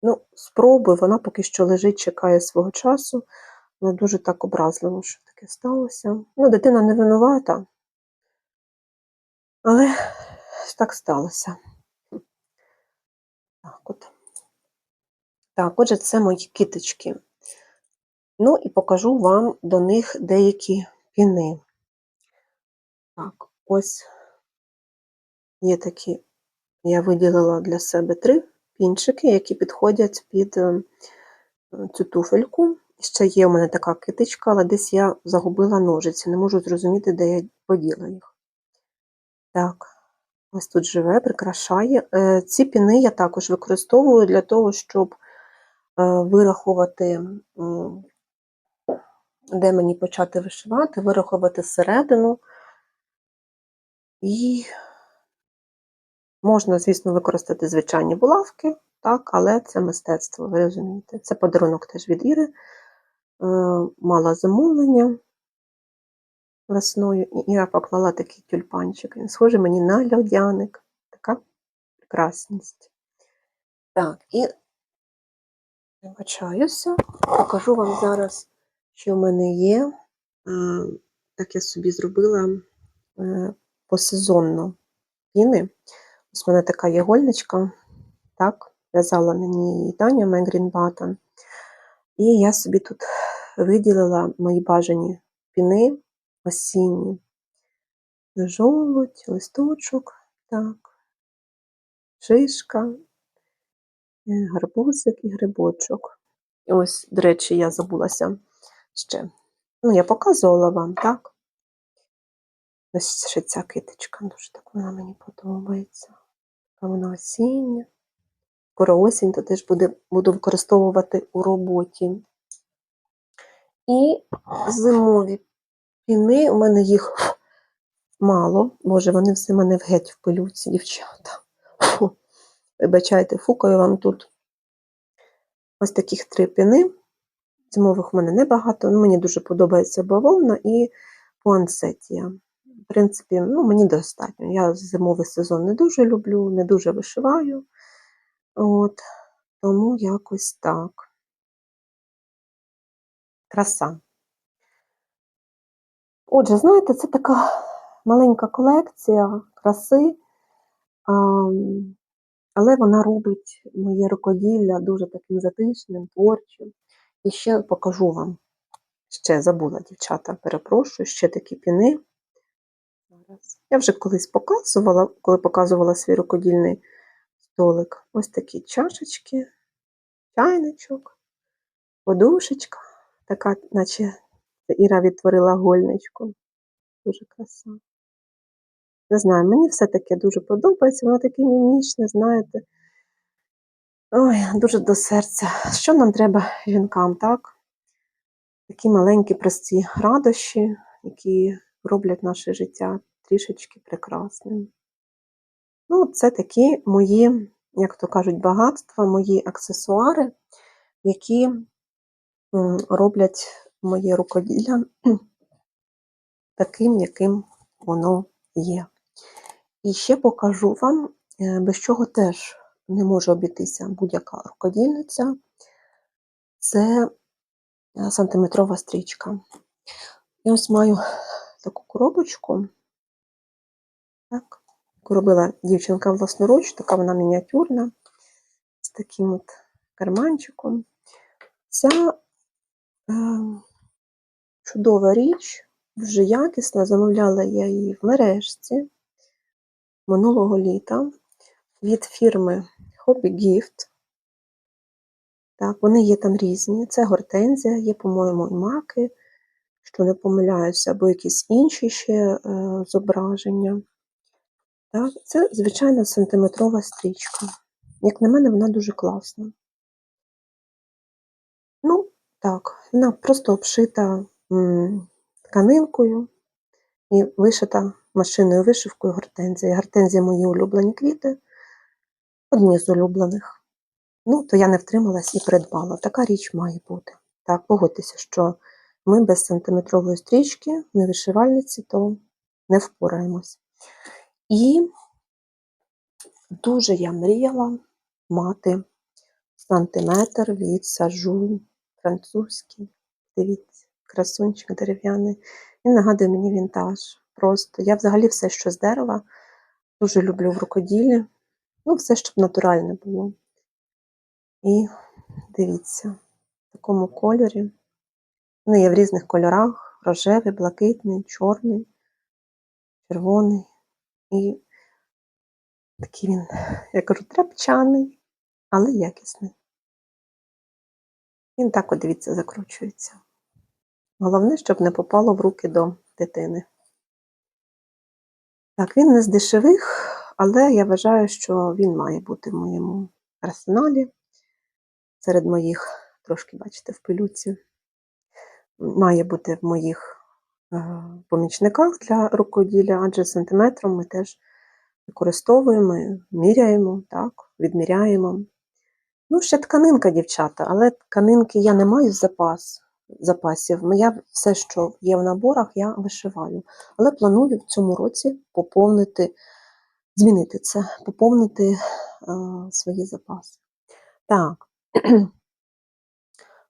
Ну, спробуй, вона поки що лежить, чекає свого часу. Вона дуже так образливо, що таке сталося. Ну, дитина не винувата, але так сталося. Так, от. Так, отже, це мої киточки. Ну, і покажу вам до них деякі піни. Так, ось є такі, я виділила для себе 3 пінчики, які підходять під цю туфельку. Ще є у мене така китичка, але десь я загубила ножиці, не можу зрозуміти, де я поділа їх. Так, ось тут живе, прикрашає. Ці піни я також використовую для того, щоб вирахувати, де мені почати вишивати, вирахувати середину. І можна, звісно, використати звичайні булавки, так, але це мистецтво, ви розумієте. Це подарунок теж від Іри. Мала замовлення весною, і Іра поклала такий тюльпанчик. Він схожий мені на льодяник. Така прекрасність. Так, і вибачаюся, покажу вам зараз, що в мене є. Так я собі зробила посезонно піни. Ось в мене така є гольничка, так, в'язала мені Таня My Green Button. І я собі тут виділила мої бажані піни осінні. Жолудь, листочок, так, шишка, гарбузик і грибочок. І ось, до речі, я забулася ще. Ну, я показувала вам, так? Ось ще ця китичка, дуже так вона мені подобається. Така вона осіння. Скоро осінь, то теж буду використовувати у роботі. І зимові піни, у мене їх мало. Боже, вони всі мене геть в пилюці, дівчата. Фу. Вибачайте, фукаю вам тут. Ось таких 3 піни. Зимових у мене небагато. Мені дуже подобається бавовна і пуансетія. В принципі, мені достатньо. Я зимовий сезон не дуже люблю, не дуже вишиваю. От. Тому якось так. Краса. Отже, знаєте, це така маленька колекція краси, але вона робить моє рукоділля дуже таким затишним, творчим. І ще покажу вам. Ще забула, дівчата, перепрошую, ще такі піни. Я вже колись показувала, коли показувала свій рукодільний столик. Ось такі чашечки, чайничок, подушечка. така, наче Іра відтворила гольничку. Дуже краса. Не знаю, мені все таке дуже подобається, воно таке мімішне, знаєте. Ой, дуже до серця. Що нам треба жінкам, так? Такі маленькі, прості радощі, які роблять наше життя трішечки прекрасним. Ну, це такі мої, як то кажуть, багатства, мої аксесуари, які роблять моє рукоділля таким, яким воно є. І ще покажу вам, без чого теж не може обійтися будь-яка рукодільниця. Це сантиметрова стрічка. Я ось маю таку коробочку, так, яку робила дівчинка власноруч, така вона мініатюрна, з таким от карманчиком. Ця чудова річ, дуже якісна, замовляла я її в мережці минулого літа від фірми Hobby Gift. Так, вони є там різні. Це гортензія, є, по-моєму, і маки, що не помиляюся, або якісь інші ще зображення. Так, це звичайна сантиметрова стрічка. Як на мене, вона дуже класна. Ну, так, вона просто обшита тканинкою і вишита машинною вишивкою гортензії. Гортензія – мої улюблені квіти, одні з улюблених. Ну, то я не втрималась і придбала. Така річ має бути. Так, погодьтеся, що ми без сантиметрової стрічки, не вишивальниці, то не впораємось. І дуже я мріяла мати сантиметр від сажу французький. Дивіться, красунчик дерев'яний. Він нагадує мені вінтаж. Просто я взагалі все, що з дерева, дуже люблю в рукоділлі. Ну, все, щоб натуральне було. І дивіться, в такому кольорі. Вони є в різних кольорах: рожевий, блакитний, чорний, червоний. І такий він, я кажу, тряпчаний, але якісний. Він так, от, дивіться, закручується. Головне, щоб не попало в руки до дитини. Так, він не з дешевих, але я вважаю, що він має бути в моєму арсеналі. Серед моїх, трошки, бачите, в пилюці. Має бути в моїх помічниках для рукоділля, адже сантиметром ми теж використовуємо, міряємо, так, відміряємо. Ну, ще тканинка, дівчата, але тканинки я не маю запасів. Я все, що є в наборах, я вишиваю. Але планую в цьому році змінити це, поповнити свої запаси. Так.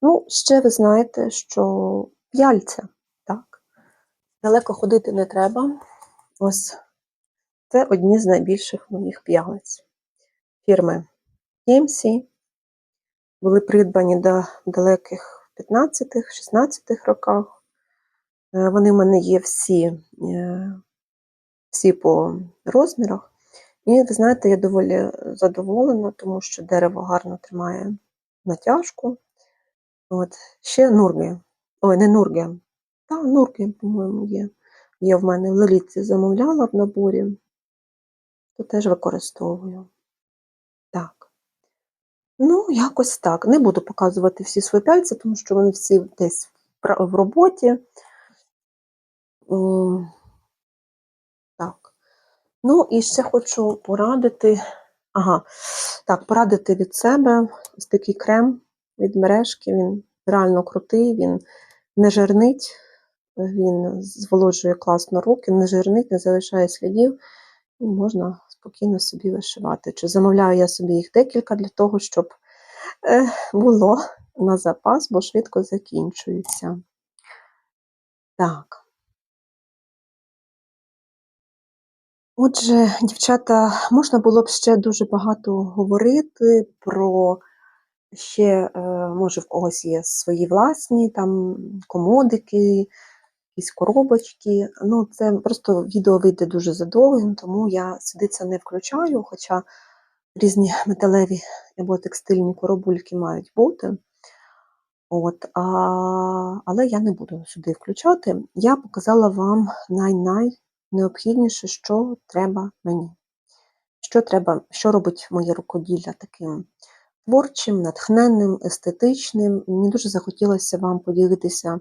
Ну, ще ви знаєте, що п'яльця, так, далеко ходити не треба. Ось це одні з найбільших моїх п'ялиць. Фірми TMC. Були придбані до далеких 15-16 роках. Вони в мене є всі по розмірах. І, ви знаєте, я доволі задоволена, тому що дерево гарно тримає натяжку. От. Ще нурги. Ой, не нурги. Та, нурги, по-моєму, є. Є в мене в Лолітці, замовляла в наборі, то теж використовую. Так. Ну, якось так. Не буду показувати всі свої пяльці, тому що вони всі десь в роботі. Так. Ну, і ще хочу порадити, порадити від себе ось такий крем від мережки. Він реально крутий, він не жирнить, він зволожує класно руки, не жирнить, не залишає слідів. І можна спокійно собі вишивати. Чи замовляю я собі їх декілька для того, щоб було на запас, бо швидко закінчуються. Так. Отже, дівчата, можна було б ще дуже багато говорити про ще, може, в когось є свої власні там комодики, якісь коробочки. Ну, це просто відео вийде дуже задовгим, тому я сюди це не включаю, хоча різні металеві або текстильні коробульки мають бути. Але я не буду сюди включати. Я показала вам найнеобхідніше, що треба мені. Що робить моє рукоділля таким творчим, натхненним, естетичним. Мені дуже захотілося вам поділитися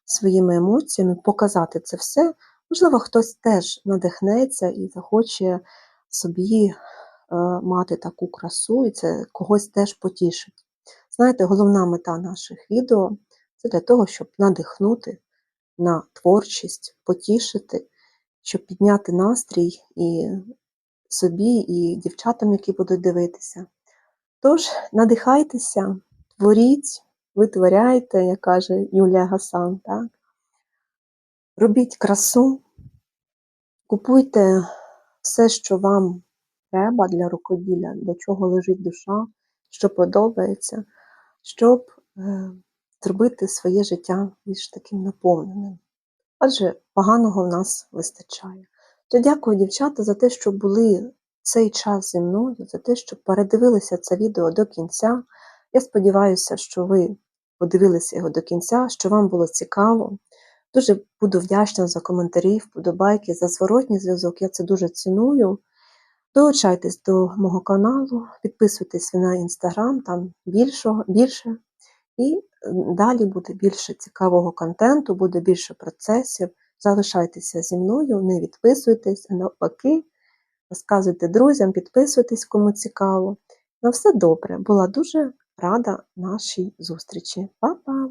своїми емоціями, показати це все. Можливо, хтось теж надихнеться і захоче собі мати таку красу, і це когось теж потішить. Знаєте, головна мета наших відео – це для того, щоб надихнути на творчість, потішити, щоб підняти настрій і собі, і дівчатам, які будуть дивитися. Тож, надихайтеся, творіть, витворяйте, як каже Юлія Гасан, так? Робіть красу, купуйте все, що вам треба для рукоділля, до чого лежить душа, що подобається, щоб зробити своє життя більш таким наповненим. Адже поганого в нас вистачає. То дякую, дівчата, за те, що були цей час зі мною, за те, що передивилися це відео до кінця. Я сподіваюся, що ви подивилися його до кінця, що вам було цікаво. Дуже буду вдячна за коментарі, вподобайки, за зворотній зв'язок. Я це дуже ціную. Долучайтесь до мого каналу, підписуйтесь на інстаграм, там більше. І далі буде більше цікавого контенту, буде більше процесів. Залишайтеся зі мною, не відписуйтесь, а навпаки, розказуйте друзям, підписуйтесь, кому цікаво. На все добре. Була дуже рада нашій зустрічі. Па-па!